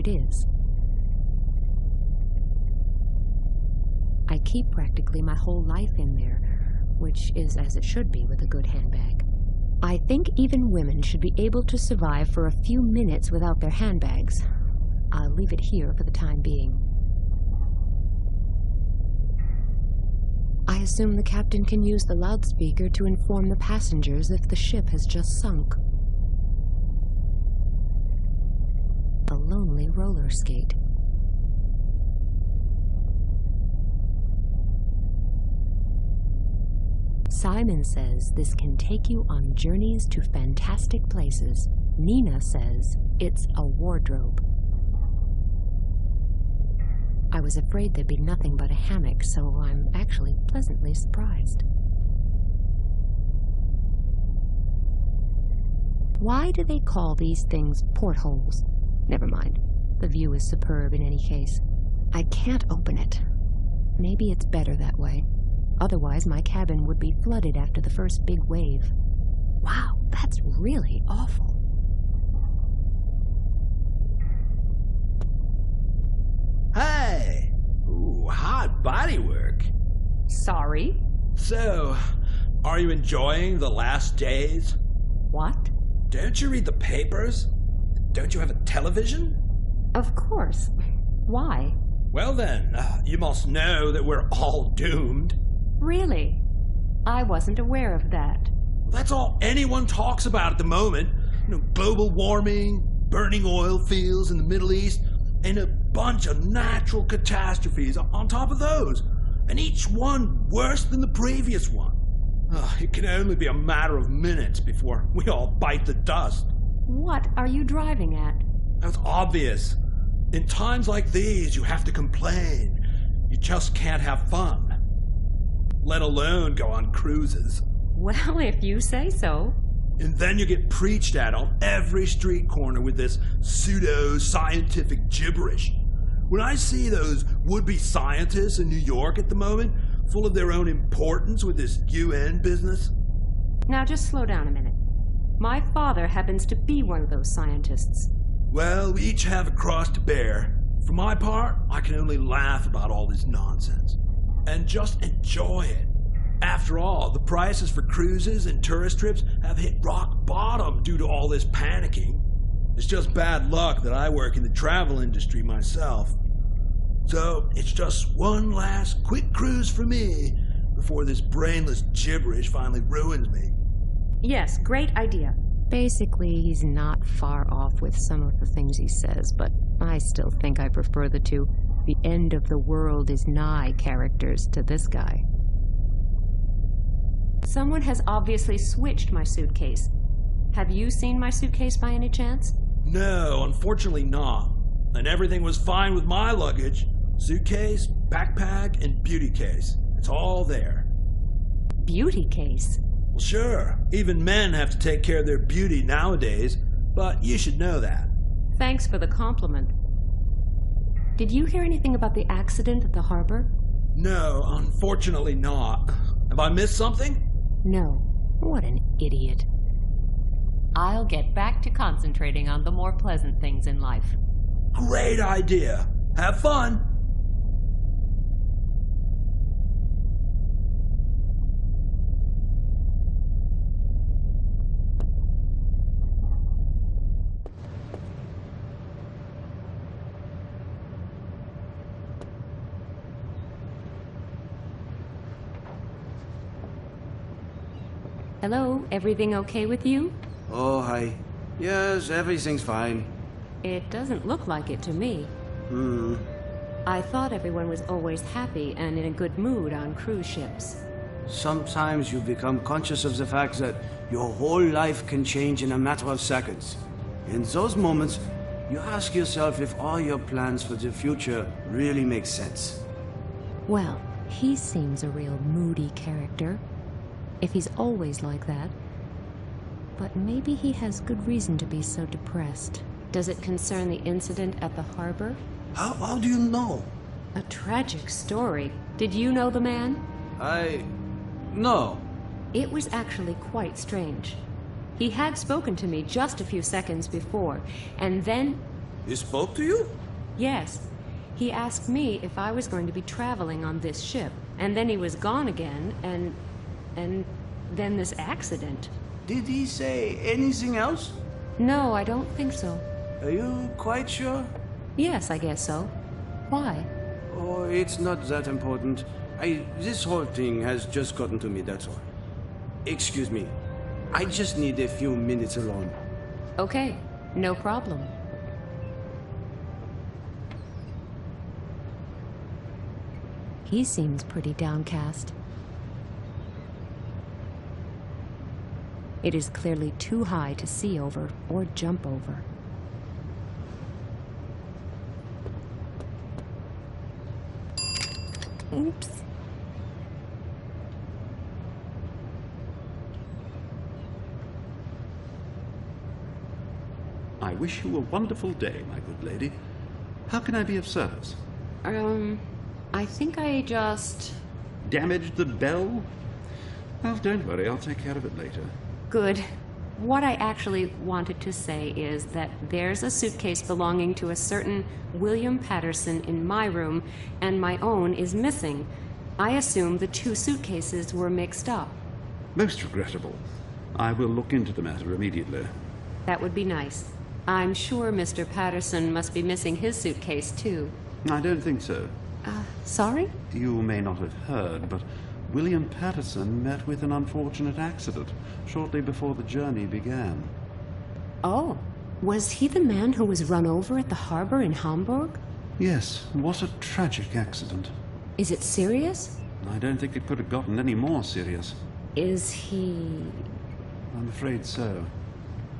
it is. I keep practically my whole life in there, which is as it should be with a good handbag. I think even women should be able to survive for a few minutes without their handbags. I'll leave it here for the time being. I assume the captain can use the loudspeaker to inform the passengers if the ship has just sunk. A lonely roller skate. Simon says this can take you on journeys to fantastic places. Nina says it's a wardrobe. I was afraid there'd be nothing but a hammock, so I'm actually pleasantly surprised. Why do they call these things portholes? Never mind. The view is superb in any case. I can't open it. Maybe it's better that way. Otherwise, my cabin would be flooded after the first big wave. Wow, that's really awful. Hey! Ooh, hot bodywork. Sorry? So, are you enjoying the last days? What? Don't you read the papers? Don't you have a television? Of course. Why? Well then, you must know that we're all doomed. Really? I wasn't aware of that. That's all anyone talks about at the moment. Global warming, burning oil fields in the Middle East, and a bunch of natural catastrophes on top of those. And each one worse than the previous one. It can only be a matter of minutes before we all bite the dust. What are you driving at? That's obvious. In times like these, you have to complain. You just can't have fun. Let alone go on cruises. Well, if you say so. And then you get preached at on every street corner with this pseudo-scientific gibberish. When I see those would-be scientists in New York at the moment, full of their own importance with this UN business. Now just slow down a minute. My father happens to be one of those scientists. Well, we each have a cross to bear. For my part, I can only laugh about all this nonsense. And just enjoy it. After all, the prices for cruises and tourist trips have hit rock bottom due to all this panicking. It's just bad luck that I work in the travel industry myself. So it's just one last quick cruise for me before this brainless gibberish finally ruins me. Yes, great idea. Basically, he's not far off with some of the things he says, but I still think I prefer the two "the end of the world is nigh" characters to this guy. Someone has obviously switched my suitcase. Have you seen my suitcase by any chance? No, unfortunately not. And everything was fine with my luggage. Suitcase, backpack, and beauty case. It's all there. Beauty case? Well, sure. Even men have to take care of their beauty nowadays, but you should know that. Thanks for the compliment. Did you hear anything about the accident at the harbor? No, unfortunately not. Have I missed something? No. What an idiot. I'll get back to concentrating on the more pleasant things in life. Great idea. Have fun. Hello, everything okay with you? Oh, hi. Yes, everything's fine. It doesn't look like it to me. I thought everyone was always happy and in a good mood on cruise ships. Sometimes you become conscious of the fact that your whole life can change in a matter of seconds. In those moments, you ask yourself if all your plans for the future really make sense. Well, he seems a real moody character. If he's always like that. But maybe he has good reason to be so depressed. Does it concern the incident at the harbor? How do you know? A tragic story. Did you know the man? No. It was actually quite strange. He had spoken to me just a few seconds before, and then He spoke to you? Yes. He asked me if I was going to be traveling on this ship, and then he was gone again, and then this accident. Did he say anything else? No, I don't think so. Are you quite sure? Yes, I guess so. Why? Oh, it's not that important. This whole thing has just gotten to me, that's all. Excuse me. I just need a few minutes alone. Okay, no problem. He seems pretty downcast. It is clearly too high to see over or jump over. Oops. I wish you a wonderful day, my good lady. How can I be of service? I think I just... Damaged the bell? Well, don't worry, I'll take care of it later. Good. What I actually wanted to say is that there's a suitcase belonging to a certain William Patterson in my room, and my own is missing. I assume the two suitcases were mixed up. Most regrettable. I will look into the matter immediately. That would be nice. I'm sure Mr. Patterson must be missing his suitcase, too. I don't think so. Sorry? You may not have heard, but William Patterson met with an unfortunate accident shortly before the journey began. Oh, was he the man who was run over at the harbor in Hamburg? Yes, what a tragic accident. Is it serious? I don't think it could have gotten any more serious. Is he... I'm afraid so.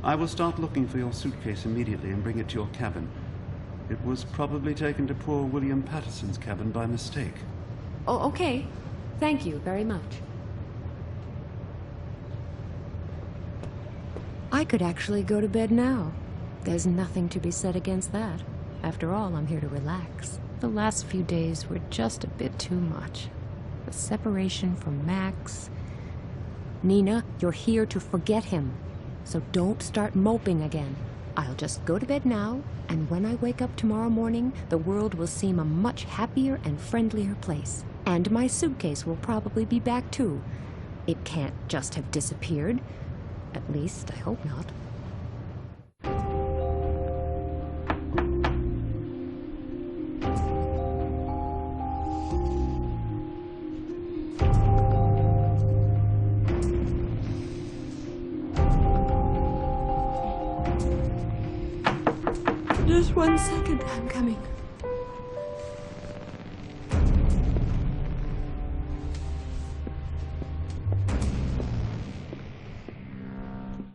I will start looking for your suitcase immediately and bring it to your cabin. It was probably taken to poor William Patterson's cabin by mistake. Oh, okay. Thank you very much. I could actually go to bed now. There's nothing to be said against that. After all, I'm here to relax. The last few days were just a bit too much. The separation from Max. Nina, you're here to forget him. So don't start moping again. I'll just go to bed now, and when I wake up tomorrow morning, the world will seem a much happier and friendlier place. And my suitcase will probably be back too. It can't just have disappeared. At least, I hope not. Just 1 second, I'm coming.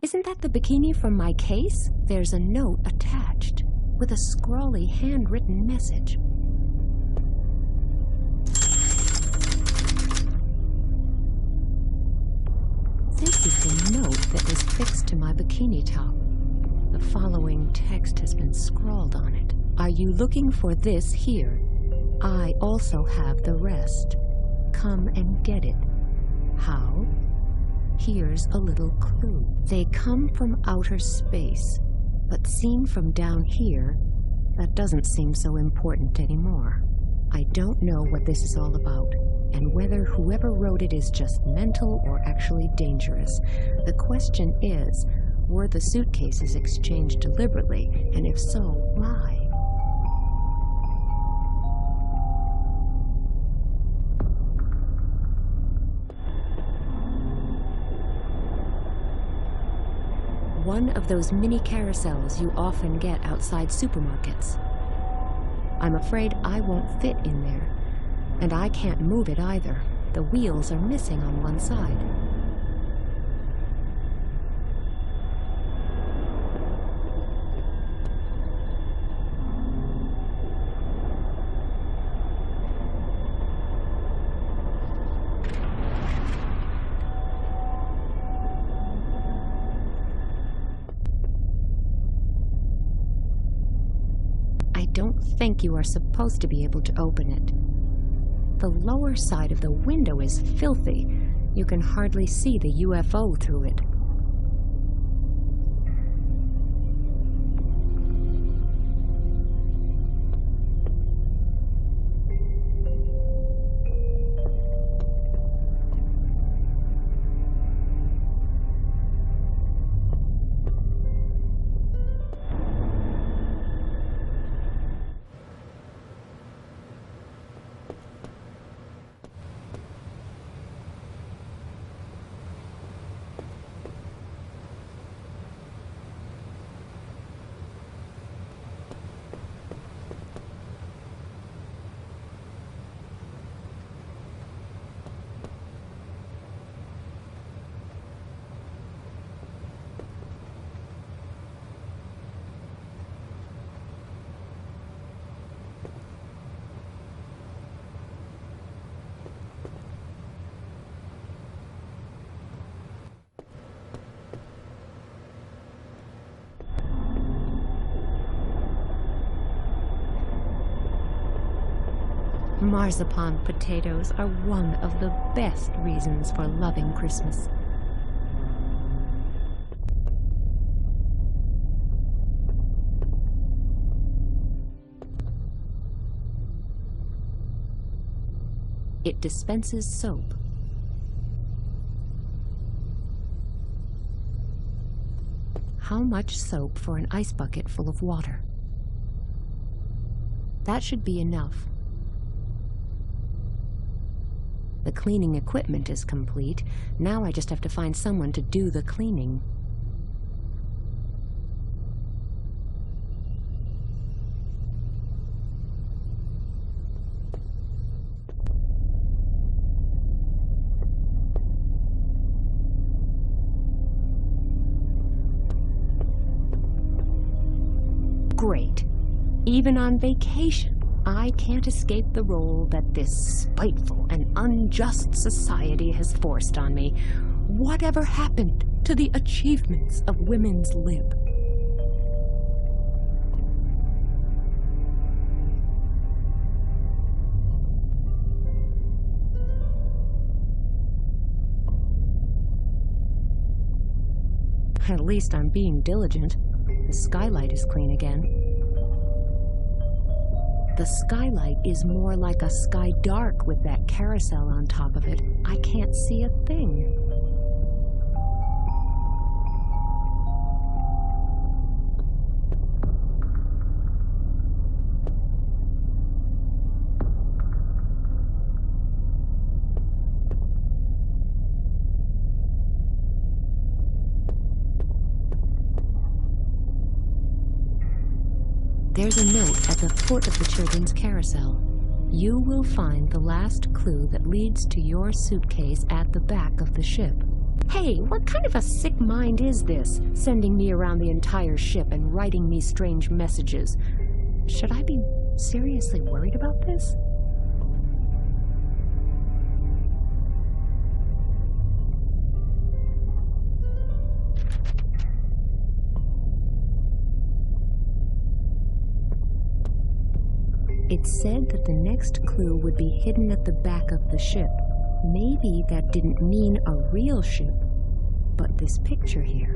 Isn't that the bikini from my case? There's a note attached with a scrawly handwritten message. This is the note that was fixed to my bikini top. The following text has been scrawled on it. Are you looking for this here? I also have the rest. Come and get it. How? Here's a little clue. They come from outer space, but seen from down here, that doesn't seem so important anymore. I don't know what this is all about, and whether whoever wrote it is just mental or actually dangerous. The question is, were the suitcases exchanged deliberately, and if so, why? One of those mini carousels you often get outside supermarkets. I'm afraid I won't fit in there, and I can't move it either. The wheels are missing on one side. I don't think you are supposed to be able to open it. The lower side of the window is filthy. You can hardly see the UFO through it. Marzipan potatoes are one of the best reasons for loving Christmas. It dispenses soap. How much soap for an ice bucket full of water? That should be enough. The cleaning equipment is complete. Now I just have to find someone to do the cleaning. Great. Even on vacation, I can't escape the role that this spiteful and unjust society has forced on me. Whatever happened to the achievements of women's lib? At least I'm being diligent. The skylight is clean again. The skylight is more like a sky dark with that carousel on top of it. I can't see a thing. There's a note at the foot of the children's carousel. You will find the last clue that leads to your suitcase at the back of the ship. Hey, what kind of a sick mind is this, sending me around the entire ship and writing me strange messages? Should I be seriously worried about this? It said that the next clue would be hidden at the back of the ship. Maybe that didn't mean a real ship, but this picture here.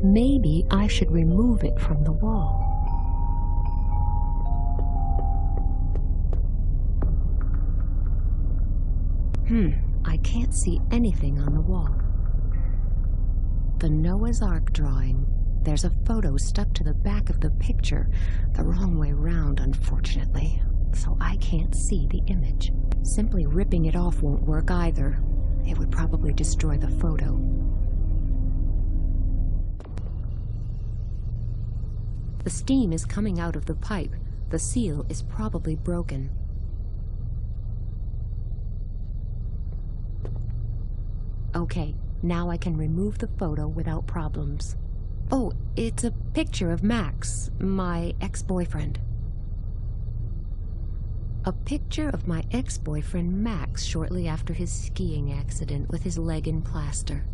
Maybe I should remove it from the wall. I can't see anything on the wall. The Noah's Ark drawing. There's a photo stuck to the back of the picture, the wrong way round, unfortunately, so I can't see the image. Simply ripping it off won't work either. It would probably destroy the photo. The steam is coming out of the pipe. The seal is probably broken. Okay, now I can remove the photo without problems. Oh, it's a picture of Max, my ex-boyfriend. A picture of my ex-boyfriend Max shortly after his skiing accident with his leg in plaster.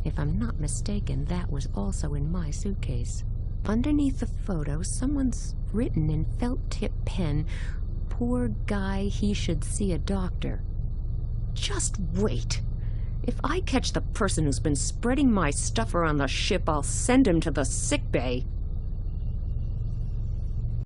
If I'm not mistaken, that was also in my suitcase. Underneath the photo, someone's written in felt-tip pen, "Poor guy, he should see a doctor." Just wait! If I catch the person who's been spreading my stuff around the ship, I'll send him to the sick bay.